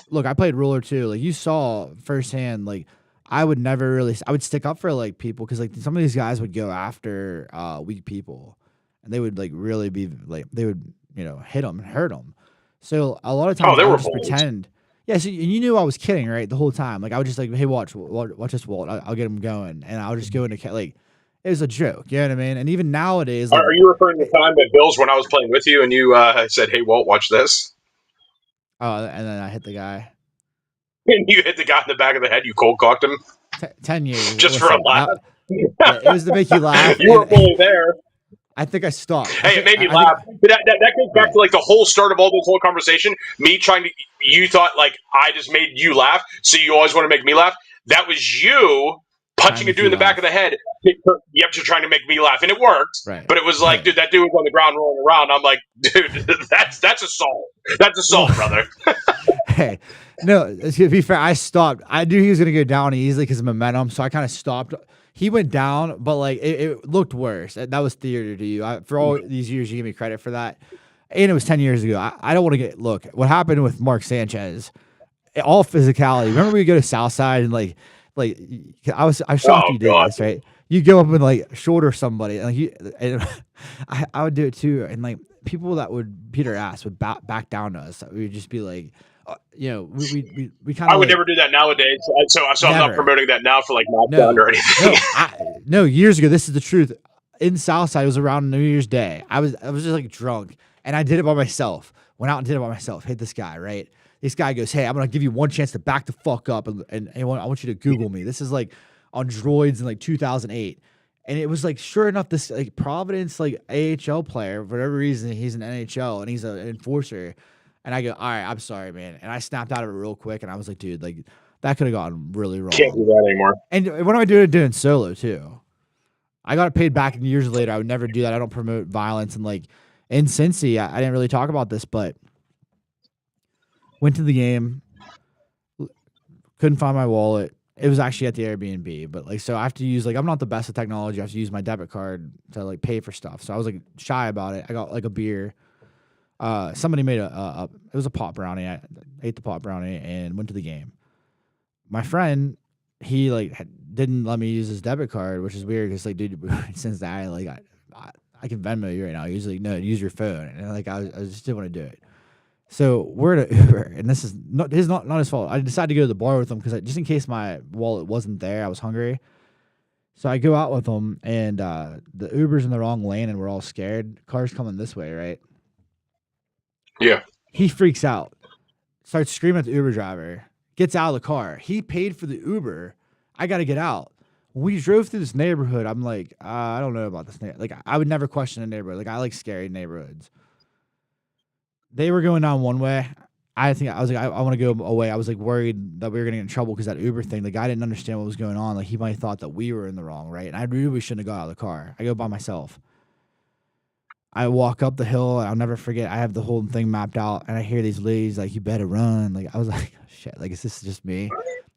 S1: look, I played roller too. Like you saw firsthand. Like I would never really. I would stick up for like people because like some of these guys would go after weak people, and they would like really be like they would hit them and hurt them. So a lot of times I would just pretend. Yeah, so you knew I was kidding, right? The whole time, like I was just like, "Hey, watch this, Walt. I'll get him going," and I'll just go into like it was a joke. You know what I mean? And even nowadays, like,
S2: are you referring to the time at Bills when I was playing with you and you said, "Hey, Walt, watch this"?
S1: Oh, and then I hit the guy.
S2: And you hit the guy in the back of the head. You cold cocked him.
S1: 10 years,
S2: just for a laugh.
S1: Yeah, it was to make you laugh.
S2: You were fully there.
S1: I think I stopped.
S2: Hey, it made me laugh. But that goes back to like the whole start of all this whole conversation. Me trying to, you thought like I just made you laugh, so you always want to make me laugh. That was you punching a dude in the back of the head. Yep, you're trying to make me laugh, and it worked.
S1: Right.
S2: But it was like, dude, that dude was on the ground rolling around. I'm like, dude, that's assault. That's assault, brother.
S1: Hey, no, to be fair, I stopped. I knew he was gonna go down easily because of momentum, so I kind of stopped. He went down, but like it looked worse. That was theater to you. For all these years, you give me credit for that. And it was 10 years ago. I don't want to look. What happened with Mark Sanchez? All physicality. Remember we go to Southside and like I shocked you did this, right? You go up and like shoulder somebody, and I would do it too. And like people that would beat our ass would back down to us. We would just be like, we kind
S2: I
S1: of
S2: would
S1: like
S2: never do that nowadays. So I'm not
S1: never.
S2: promoting that now for like not done
S1: No,
S2: or anything.
S1: no. Years ago, this is the truth. In Southside, it was around New Year's Day. I was just like drunk, and I did it by myself. Went out and did it by myself. Hit this guy, right? This guy goes, "Hey, I'm gonna give you one chance to back the fuck up, and I want you to Google me." This is like on droids in like 2008, and it was like sure enough, this like Providence like AHL player for whatever reason he's an NHL and he's an enforcer, and I go, "All right, I'm sorry, man," and I snapped out of it real quick, and I was like, "Dude, like that could have gone really
S2: Can't do
S1: wrong."
S2: that anymore.
S1: And what am I doing solo too? I got paid back years later. I would never do that. I don't promote violence. And like in Cincy, I didn't really talk about this, but went to the game, couldn't find my wallet. It was actually at the Airbnb, but like so I have to use like I'm not the best at technology. I have to use my debit card to like pay for stuff. So I was like shy about it. I got like a beer. Somebody made it was a pot brownie. I ate the pot brownie and went to the game. My friend, he like didn't let me use his debit card, which is weird because like, dude, since that I can Venmo you right now. He's like, no, use your phone, and like I just didn't want to do it. So we're at an Uber, and this is not his fault. I decided to go to the bar with him because just in case my wallet wasn't there, I was hungry. So I go out with him, and the Uber's in the wrong lane, and we're all scared. Car's coming this way, right?
S2: Yeah.
S1: He freaks out, starts screaming at the Uber driver, gets out of the car. He paid for the Uber. I got to get out. When we drove through this neighborhood, I'm like, I don't know about this. Like, I would never question a neighborhood. Like, I like scary neighborhoods. They were going down one way. I was like, I want to go away. I was like worried that we were going to get in trouble because that Uber thing, the guy didn't understand what was going on. Like, he might have thought that we were in the wrong, right? And I really shouldn't have got out of the car. I go by myself. I walk up the hill. I'll never forget. I have the whole thing mapped out, and I hear these ladies like, "You better run!" Like I was like, oh, "Shit!" Like is this just me?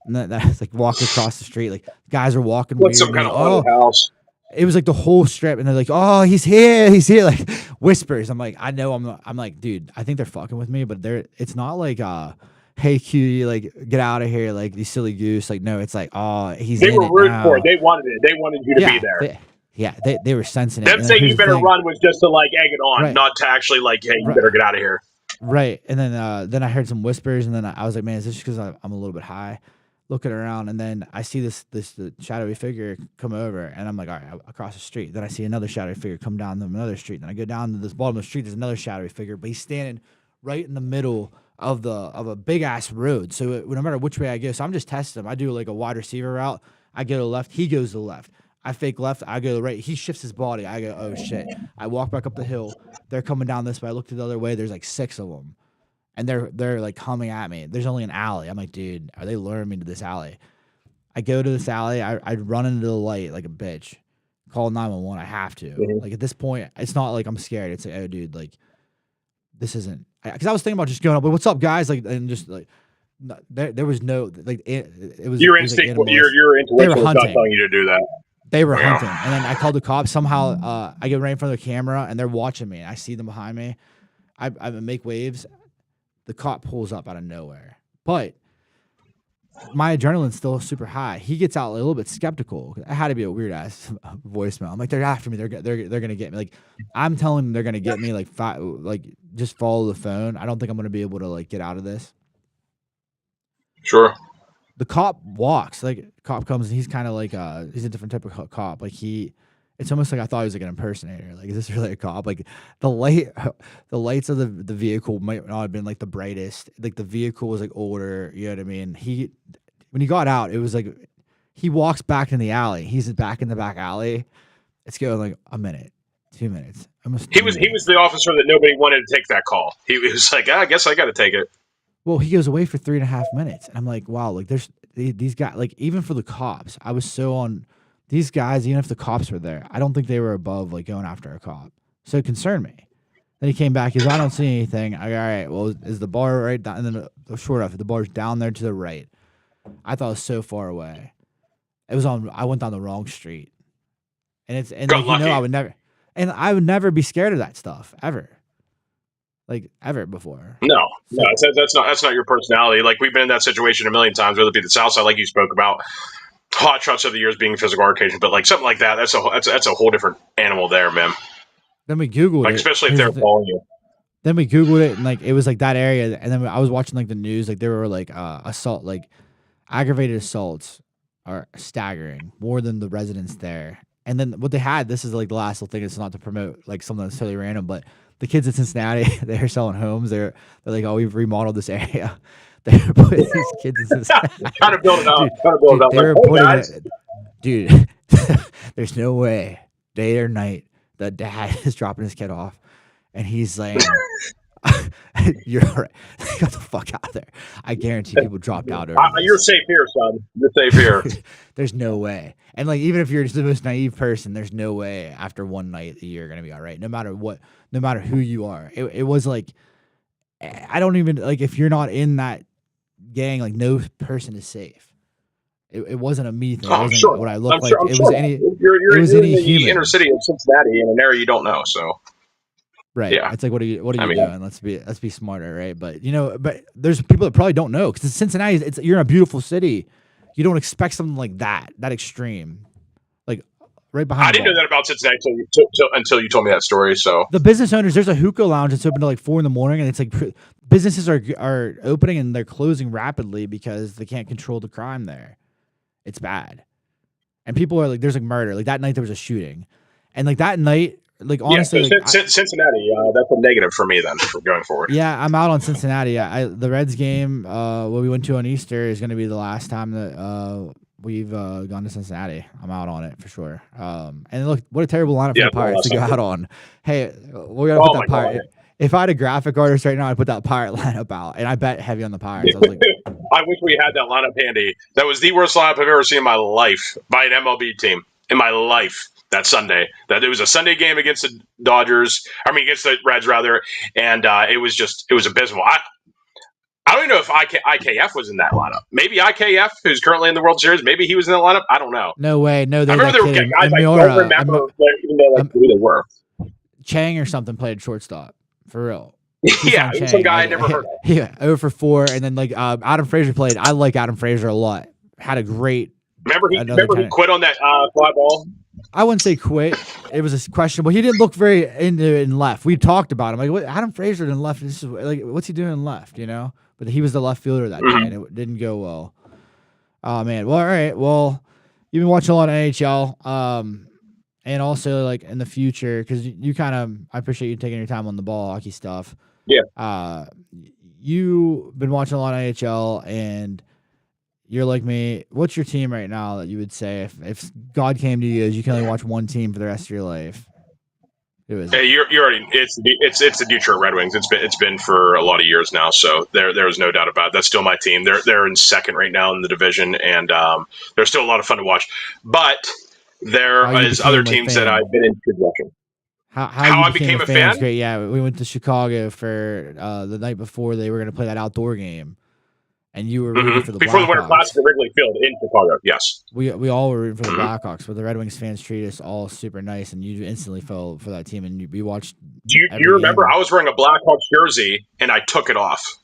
S1: And that's like walking across the street. Like guys are walking
S2: What's
S1: weird.
S2: some kind
S1: Like,
S2: of haunted house?
S1: it was like the whole strip, and they're like, "Oh, he's here, he's here!" Like whispers. I'm like, I know. I'm like, dude. I think they're fucking with me, but it's not like hey cutie, like get out of here, like you silly goose. Like no, it's like oh he's
S2: They
S1: in
S2: were
S1: it
S2: rooting for it.
S1: now.
S2: They wanted it. They wanted you to be there.
S1: They were sensing it.
S2: Them
S1: And then
S2: saying
S1: here's
S2: you
S1: the
S2: better
S1: thing.
S2: run was just to like egg it on,
S1: Right.
S2: not to actually like, hey, you
S1: Right.
S2: better get out of here.
S1: Right. And then I heard some whispers, and then I was like, man, is this just because I'm a little bit high? Looking around, and then I see the shadowy figure come over, and I'm like, all right, across the street. Then I see another shadowy figure come down another street. Then I go down to this bottom of the street. There's another shadowy figure, but he's standing right in the middle of a big ass road. So no matter which way I go, so I'm just testing him. I do like a wide receiver route. I go to the left. He goes to the left. I fake left. I go to the right. He shifts his body. I go, oh shit. I walk back up the hill. They're coming down this way. I look the other way. There's like 6 of them, and they're like coming at me. There's only an alley. I'm like, dude, are they luring me to this alley? I go to this alley. I run into the light like a bitch. Call 911. I have to.
S2: Mhm.
S1: Like at this point, it's not like I'm scared. It's like, oh, dude, like this isn't. Because I was thinking about just going up. What's up, guys? Like and just like no, there was no like it was.
S2: Your
S1: it was like
S2: instinct,
S1: animals.
S2: your
S1: They were
S2: intuition was not
S1: hunting.
S2: telling you to do that.
S1: They were
S2: Yeah.
S1: hunting, and then I called the cops. Somehow, I get right in front of the camera, and they're watching me. I see them behind me. I make waves. The cop pulls up out of nowhere, but my adrenaline's still super high. He gets out a little bit skeptical. It had to be a weird ass voicemail. I'm like, they're after me. They're gonna get me. Like, I'm telling them they're gonna get me. Like just follow the phone. I don't think I'm gonna be able to like get out of this.
S2: Sure.
S1: The cop walks. Like, cop comes and he's kind of like he's a different type of cop. Like it's almost like I thought he was like an impersonator. Like, is this really a cop? Like the lights of the vehicle might not have been like the brightest. Like the vehicle was like older. You know what I mean? When he got out, it was like he walks back in the alley. He's back in the back alley. It's going like a minute, 2 minutes. Almost.
S2: He was the officer that nobody wanted to take that call. He was like, I guess I got to take it.
S1: Well, he goes away for 3.5 minutes, and I'm like, wow, like there's these guys. Like even for the cops, I was so on these guys. Even if the cops were there, I don't think they were above like going after a cop. So it concerned me. Then he came back. He goes, I don't see anything. I go, all right, well, is the bar right down? And then short of the bar's down there to the right. I thought it was so far away. It was on. I went down the wrong street, and
S2: Got
S1: like,
S2: lucky.
S1: I would never be scared of that stuff ever, like ever before.
S2: No, that's not your personality. Like we've been in that situation a million times, whether it be the South Side, like you spoke about, hot shots of the years being physical altercation, but like something like that, that's a whole different animal there, man.
S1: Then we Googled
S2: Like
S1: it.
S2: especially if
S1: Here's
S2: they're
S1: the thi-
S2: following you.
S1: then we Googled it and like it was like that area, and then I was watching like the news, like there were like assault, like aggravated assaults are staggering more than the residents there. And then what they had, this is like the last little thing. It's not to promote like something that's totally random, but the kids in Cincinnati, they're selling homes. They're like, oh, we've remodeled this area. They're putting these kids in Cincinnati.
S2: Trying to build it up.
S1: Dude,
S2: Trying to build it up.
S1: they
S2: Like,
S1: were
S2: hey
S1: putting
S2: guys,
S1: it, dude. There's no way, day or night, the dad is dropping his kid off, and he's saying, "You're right. Get the fuck out of there." I guarantee people dropped out over
S2: you're
S1: this.
S2: safe here, son. You're safe here.
S1: There's no way. And like even if you're just the most naive person, there's no way after one night that you're gonna be all right. No matter what, no matter who you are. It was like I don't even like if you're not in that gang, like no person is safe. It wasn't a me thing. It
S2: I'm
S1: wasn't
S2: sure.
S1: what I looked like.
S2: I'm
S1: It
S2: sure.
S1: was any
S2: You're
S1: it was
S2: in
S1: any
S2: the
S1: human.
S2: inner city of Cincinnati in an area you don't know. So
S1: Right.
S2: yeah,
S1: It's like what are you
S2: I mean,
S1: doing? Let's be smarter, right? But but there's people that probably don't know because Cincinnati, you're in a beautiful city. You don't expect something like that extreme, like right behind.
S2: I didn't know that about Cincinnati until you told me that story. So
S1: The business owners, there's a hookah lounge that's open till like 4 a.m, and it's like businesses are opening and they're closing rapidly because they can't control the crime there. It's bad, and people are like, there's like murder. Like that night there was a shooting, and like that night, like honestly,
S2: yeah,
S1: like,
S2: Cincinnati. That's a negative for me then for going forward.
S1: yeah, I'm out on Cincinnati. The Reds game, what we went to on Easter, is going to be the last time that we've gone to Cincinnati. I'm out on it for sure. And look, what a terrible lineup for the Pirates to go out on. Hey, we got to put that Pirate.
S2: God.
S1: If I had a graphic artist right now, I'd put that Pirate lineup out, and I bet heavy on the Pirates. I was like,
S2: I wish we had that lineup handy. That was the worst lineup I've ever seen in my life by an MLB team in my life. That Sunday, that it was a Sunday game against the Dodgers. I mean, against the Reds rather, and it was abysmal. I don't even know if IKF was in that lineup. Maybe IKF, who's currently in the World Series, maybe he was in that lineup. I don't know.
S1: no way, no.
S2: I remember there were guys I don't remember even though who they were.
S1: Chang or something played shortstop for real.
S2: Yeah, it was some guy I never heard of.
S1: Yeah, 0 for 4, and then like Adam Frazier played. I like Adam Frazier a lot. Had a great.
S2: Remember he quit on that fly ball.
S1: I wouldn't say quit. It was a questionable. He didn't look very into it in left. We talked about him. Like, what, Adam Frazier in left. This is like, what's he doing in left? You know. But he was the left fielder that day, and it didn't go well. Oh man. Well, all right. Well, you've been watching a lot of NHL, and also like in the future, because you kind of, I appreciate you taking your time on the ball hockey stuff.
S2: Yeah.
S1: You've been watching a lot of NHL, and you're like me. What's your team right now that you would say if God came to you as you can only watch one team for the rest of your life? Who is it?
S2: Hey, you already. It's the Detroit Red Wings. It's been for a lot of years now. So there is no doubt about it. That's still my team. They're in second right now in the division, and they're still a lot of fun to watch. But there is other teams that I've been into watching.
S1: How
S2: I became a fan?
S1: Great. Yeah, we went to Chicago for the night before they were going to play that outdoor game. And you were rooting for the
S2: before
S1: Blackhawks.
S2: the Winter Classic at Wrigley Field in Chicago. Yes,
S1: we all were rooting for the Blackhawks, but the Red Wings fans treated us all super nice, and you instantly fell for that team. And we watched.
S2: Do you remember? I was wearing a Blackhawks jersey, and I took it off.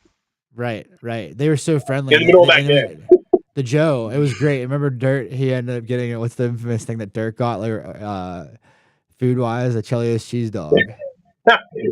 S1: Right. They were so friendly
S2: in the middle of that game.
S1: The Joe, it was great. Remember Dirt? He ended up getting it. What's the infamous thing that Dirt got, like food wise? A Chelios cheese dog.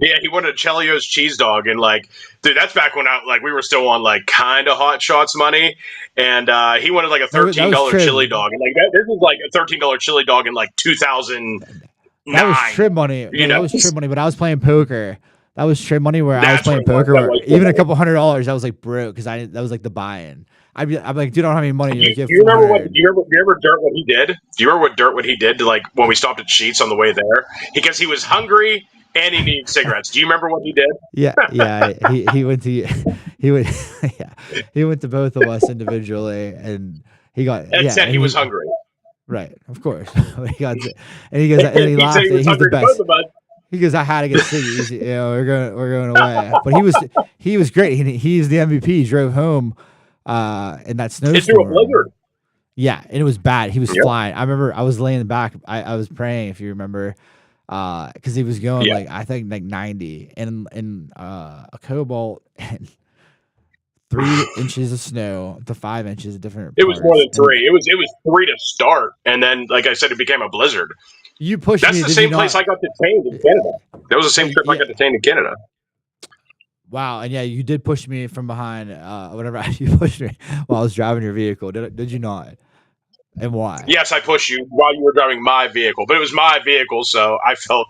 S2: Yeah, he wanted a Chelios cheese dog, and like, dude, that's back when we were still on like kind of hot shots money, and he wanted like a $13 chili dog, and like this was like a $13 chili dog in like 2009.
S1: That was trib money. That was trib money, but I was playing poker. That was trib money where I was playing poker. Where even a couple $100, I was like broke because that was like the buy-in. I'm like, dude, I don't have any money.
S2: Do you remember Dirt what he did? Do you remember what he did to like when we stopped at Sheetz on the way there? Because he was hungry. And he needed cigarettes. Do you remember what he did?
S1: Yeah. He went to both of us individually, and he got.
S2: And said he was hungry.
S1: Right, of course. He got, and he goes, and he laughed. He's the best. He goes, I had to get ciggies. We're going away. But he was great. He's the MVP. He drove home in that snowstorm.
S2: It's through a blizzard.
S1: Yeah, and it was bad. He was flying. I remember I was laying in the back. I was praying, if you remember. Because he was going like I think like 90 in a cobalt and 3 inches of snow to 5 inches of different.
S2: It was more than 3. It was 3 to start, and then like I said, it became a blizzard.
S1: You pushed
S2: That's
S1: me.
S2: the same place I got detained in Canada. That was the same trip I got detained in Canada.
S1: Wow, and yeah, you did push me from behind, whenever you pushed me while I was driving your vehicle, did you not? And why?
S2: Yes, I pushed you while you were driving my vehicle, but it was my vehicle, so I felt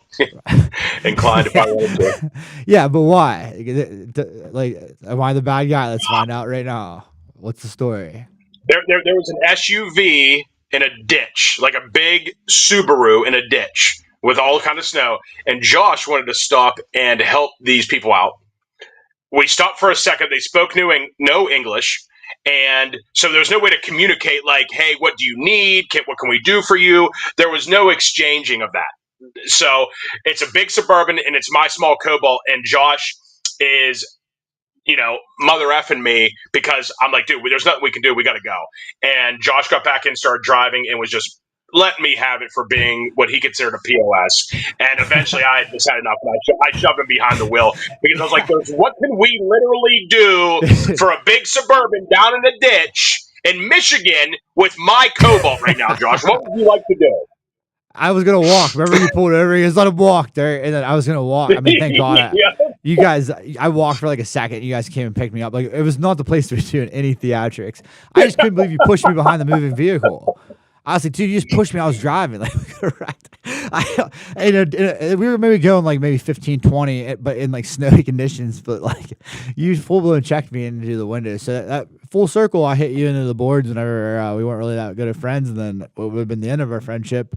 S2: inclined if I
S1: Yeah.
S2: wanted to.
S1: Yeah, but why? Like, am I the bad guy? Let's find out right now. What's the story?
S2: There was an SUV in a ditch, like a big Subaru in a ditch with all kind of snow, and Josh wanted to stop and help these people out. We stopped for a second. They spoke no English, and so there was no way to communicate. Like, hey, what do you need? What can we do for you? There was no exchanging of that. So it's a big Suburban, and it's my small Cobalt, and Josh is mother effing me because I'm like, dude, there's nothing we can do. We got to go. And Josh got back in, started driving, and was just letting me have it for being what he considered a POS. And eventually I decided enough, and I shoved him behind the wheel because I was like, what can we literally do for a big Suburban down in a ditch in Michigan with my Cobalt right now, Josh? What would you like to do?
S1: I was gonna walk. Remember, you pulled over. You just let him walk there, and then I was gonna walk. I mean, thank God.
S2: Yeah.
S1: You guys, I walked for like a second. You guys came and picked me up. Like, it was not the place to be doing any theatrics. I just couldn't believe you pushed me behind the moving vehicle. I was like, dude, you just pushed me. I was driving. Like, we were maybe going like maybe 15, 20, but in like snowy conditions. But like, you full blown checked me into the window. So that full circle, I hit you into the boards whenever we weren't really that good of friends. And then what would have been the end of our friendship.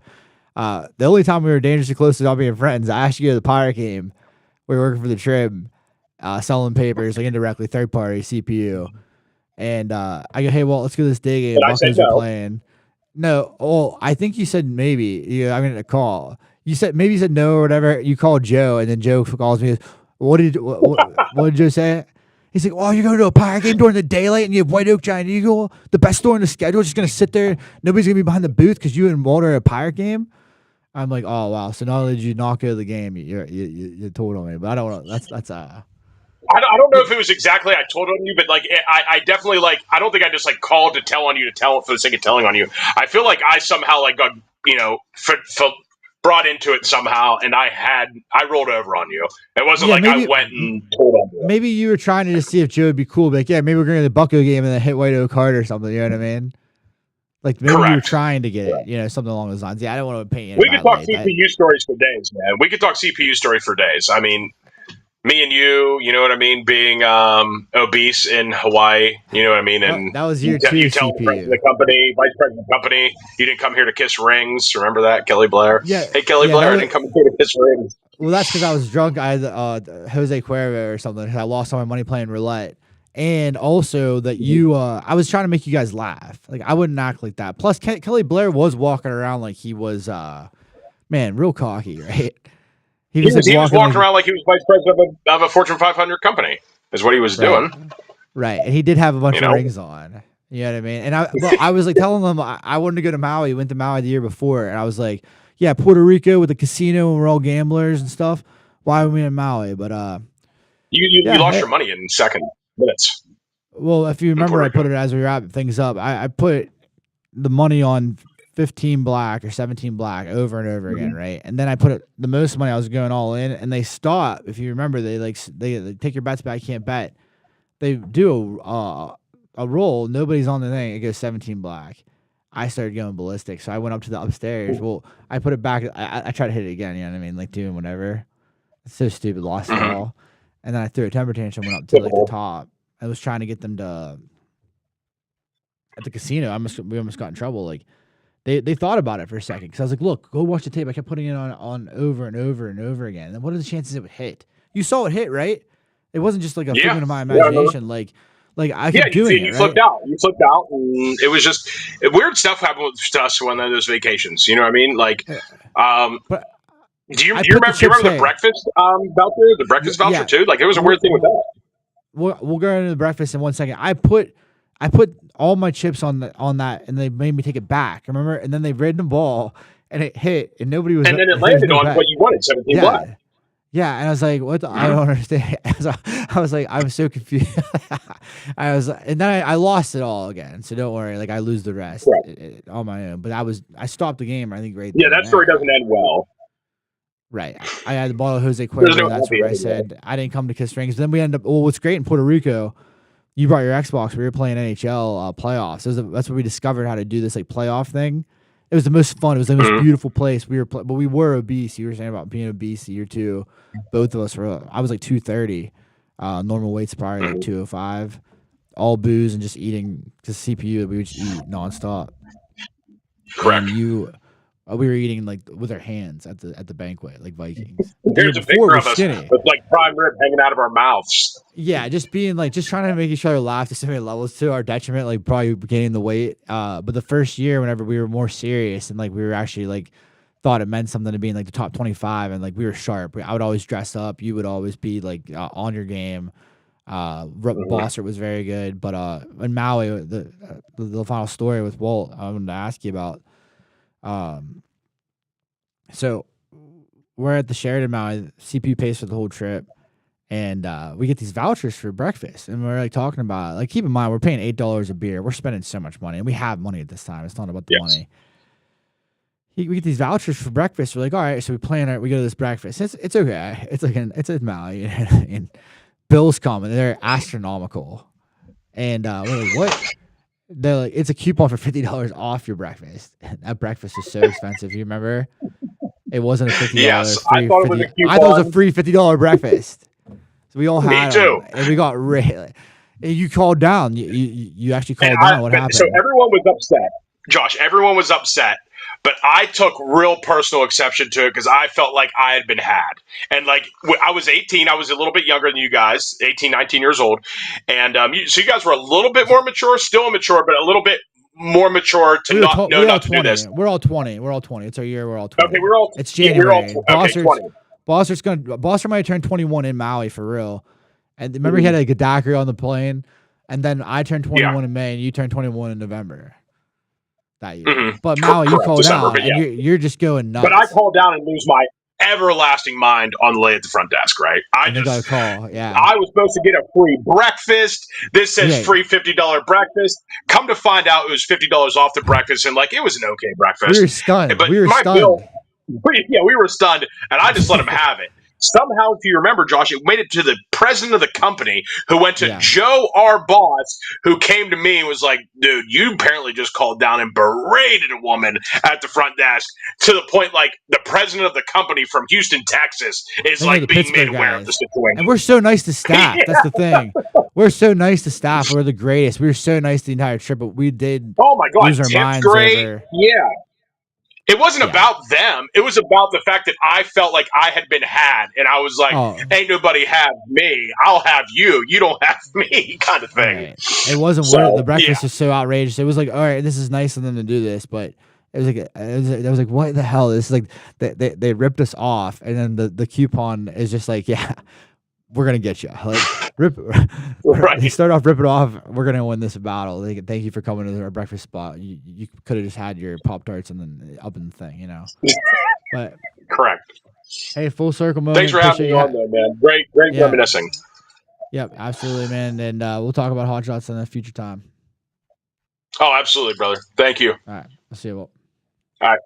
S1: The only time we were dangerously close to not being friends, I asked you to go to the pirate game. We were working for the Trib, selling papers, like indirectly, third party CPU. And I go, hey, well, let's go to this day game.
S2: And I said
S1: Buckos are
S2: no.
S1: playing. No, oh, I think you said maybe. I'm going to call. You said maybe you said no or whatever. You called Joe, and then Joe calls me. What did Joe say? He's like, oh, you're going to a pirate game during the daylight, and you have White Oak Giant Eagle, the best store in the schedule, just going to sit there. Nobody's going to be behind the booth because you and Walt are at a pirate game. I'm like, oh wow! So not only did you knock out of the game, you told on me, but I don't know. That's
S2: I don't know if it was exactly I told on you, but like I definitely like I don't think I just like called to tell on you to tell for the sake of telling on you. I feel like I somehow like got brought into it somehow, and I rolled over on you. It wasn't like I went and told on you.
S1: Maybe you were trying to just see if Joe would be cool, but like, yeah, maybe we're going to the Bucko game and then hit White Oak hard or something. You know what I mean? Like maybe you were trying to get it, something along those lines. Yeah, I don't want to paint you.
S2: We could talk CPU stories for days, man. We could talk CPU story for days. I mean, me and you know what I mean, being obese in Hawaii, you know what I mean, and
S1: that was year 2
S2: you tell the company, vice president of the company, you didn't come here to kiss rings. Remember that, Kelly Blair?
S1: Yeah.
S2: Hey, Kelly Blair, I didn't come here to kiss rings.
S1: Well, that's because I was drunk. I had Jose Cuervo or something. I lost all my money playing roulette. And also that I was trying to make you guys laugh. Like, I wouldn't act like that. Plus, Kelly Blair was walking around like he was, man, real cocky, right?
S2: He was walking around like he was vice president of a Fortune 500 company, is what he was doing.
S1: Right. And he did have a bunch of rings on. You know what I mean? And I was like telling them I wanted to go to Maui. Went to Maui the year before. And I was like, yeah, Puerto Rico with a casino and we're all gamblers and stuff. Why are we in Maui? But,
S2: you lost your money in minutes.
S1: Well, if you remember, I put it as we wrap things up. I put the money on 15 black or 17 black over and over again, right? And then I put the most money I was going all in, and they stop. If you remember, they take your bets back. You can't bet. They do a roll. Nobody's on the thing. It goes 17 black. I started going ballistic, so I went up to the upstairs. Well, I put it back. I tried to hit it again. You know what I mean? Like doing whatever. It's so stupid. Lost it all. And then I threw a temper tantrum, went up to like the top. I was trying to get them to at the casino. We almost got in trouble. Like they thought about it for a second because I was like, "Look, go watch the tape." I kept putting it on over and over and over again. And what are the chances it would hit? You saw it hit, right? It wasn't just like a figment of my imagination. Like I kept doing it.
S2: You flipped out. You flipped out, and it was just weird stuff happened to us on those vacations. You know what I mean? Like,
S1: but.
S2: Do you remember the breakfast voucher? The breakfast voucher too? Like, there was a weird thing with that.
S1: We'll go into the breakfast in 1 second. I put all my chips on that, and they made me take it back. Remember? And then they ran the ball, and it hit, and nobody was.
S2: And then it landed on what you wanted, 17 black.
S1: Yeah, and I was like, "What? I don't understand." I was like, "I'm so confused." And then I lost it all again. So don't worry, like I lose the rest on my own. But I stopped the game. I think right.
S2: Yeah, that story doesn't end well.
S1: Right. I had the bottle of Jose
S2: There's
S1: Cuervo,
S2: no
S1: and that's
S2: happy
S1: what I
S2: ending there.
S1: said. I didn't come to Kiss Rings. Then we ended up. Well, what's great in Puerto Rico, you brought your Xbox. We were playing NHL playoffs. That's where we discovered how to do this like playoff thing. It was the most fun. It was the most
S2: Mhm.
S1: beautiful place. But we were obese. You were saying about being obese. Year two, both of us were. I was like 230. Normal weight's probably like
S2: Mhm.
S1: 205. All booze and just eating. Just CPU. We would just eat nonstop.
S2: Correct.
S1: And we were eating like with our hands at the banquet, like Vikings. The year
S2: Here's a
S1: before,
S2: picture
S1: we're
S2: of us
S1: skinny.
S2: with like prime rib hanging out of our mouths.
S1: Yeah, just being like, just trying to make each other laugh to so many levels to our detriment, like probably gaining the weight. But the first year, whenever we were more serious and like we were actually like thought it meant something to be in like the top 25 and like we were sharp. I would always dress up. You would always be like on your game. Bossert was very good, but in Maui, the final story with Walt, I wanted to ask you about. Um, so we're at the Sheraton Maui. CPU pays for the whole trip. And we get these vouchers for breakfast, and we're like talking about it. Like, keep in mind, we're paying $8 a beer. We're spending so much money, and we have money at this time. It's not about the
S2: Yes.
S1: money. We get these vouchers for breakfast. We're like, all right, so we plan it. We go to this breakfast. It's okay. It's like it's a Maui, and bills come, and they're astronomical. And we're like, what? They're like, it's a coupon for $50 off your breakfast. That breakfast was so expensive. You remember? It wasn't a
S2: Yes,
S1: $50
S2: I
S1: free
S2: thought it was a
S1: 50. I thought it was a
S2: coupon.
S1: free $50 breakfast. So we all
S2: Me
S1: had
S2: too.
S1: them, and we got really. You called down. You actually
S2: And
S1: called down. What happened?
S2: so everyone was upset. Josh, everyone was upset. But I took real personal exception to it because I felt like I had been had. And like I was 18. I was a little bit younger than you guys, 18, 19 years old. And so you guys were a little bit more mature, still immature, but a little bit more mature to
S1: We were
S2: not know
S1: we're all
S2: not to do
S1: 20.
S2: this.
S1: We're all 20. We're all 20. It's our year. We're all
S2: Okay,
S1: 20.
S2: we're all
S1: It's
S2: we were all
S1: January.
S2: okay, 20.
S1: Bosser might turn 21 in Maui for real. And remember, he had a Gadakri on the plane, and then I turned 21 in May, and you turned 21 in November that year.
S2: Mm-hmm.
S1: But Maui, you called
S2: December,
S1: down,
S2: but
S1: and
S2: yeah.
S1: you're just going nuts.
S2: But I call down and lose my everlasting mind on the lay at the front desk, right?
S1: I got a call. Yeah.
S2: I was supposed to get a free breakfast. This says free $50 breakfast. Come to find out, it was $50 off the breakfast, and like it was an okay breakfast.
S1: We were stunned.
S2: But
S1: we were
S2: my
S1: stunned.
S2: bill, we were stunned, and I just let him have it. Somehow, if you remember, Josh, it made it to the president of the company who went to Joe, our boss, who came to me and was like, dude, you apparently just called down and berated a woman at the front desk to the point like the president of the company from Houston, Texas is like being
S1: Pittsburgh
S2: made aware of the situation.
S1: And we're so nice to staff. That's the thing. We're so nice to staff. We're the greatest. We were so nice the entire trip, but we did lose our minds over.
S2: Yeah. It wasn't about them. It was about the fact that I felt like I had been had, and I was like, "Ain't nobody have me. I'll have you. You don't have me," kind of thing.
S1: Right. It wasn't worth the breakfast was so outrageous. It was like, all right, this is nice of them to do this, but it was like it was like, what the hell? This is like they ripped us off, and then the coupon is just like, yeah, we're gonna get you. Like right. They start off ripping off. We're gonna win this battle. Like, thank you for coming to our breakfast spot. You could have just had your Pop-Tarts and then up in the thing, you know. But
S2: correct.
S1: Hey, full circle moment.
S2: Thanks for having me on, though, man. Great reminiscing.
S1: Yep, absolutely, man. And we'll talk about hot shots in a future time.
S2: Oh, absolutely, brother. Thank you.
S1: All right, I'll see you. Walt.
S2: All right.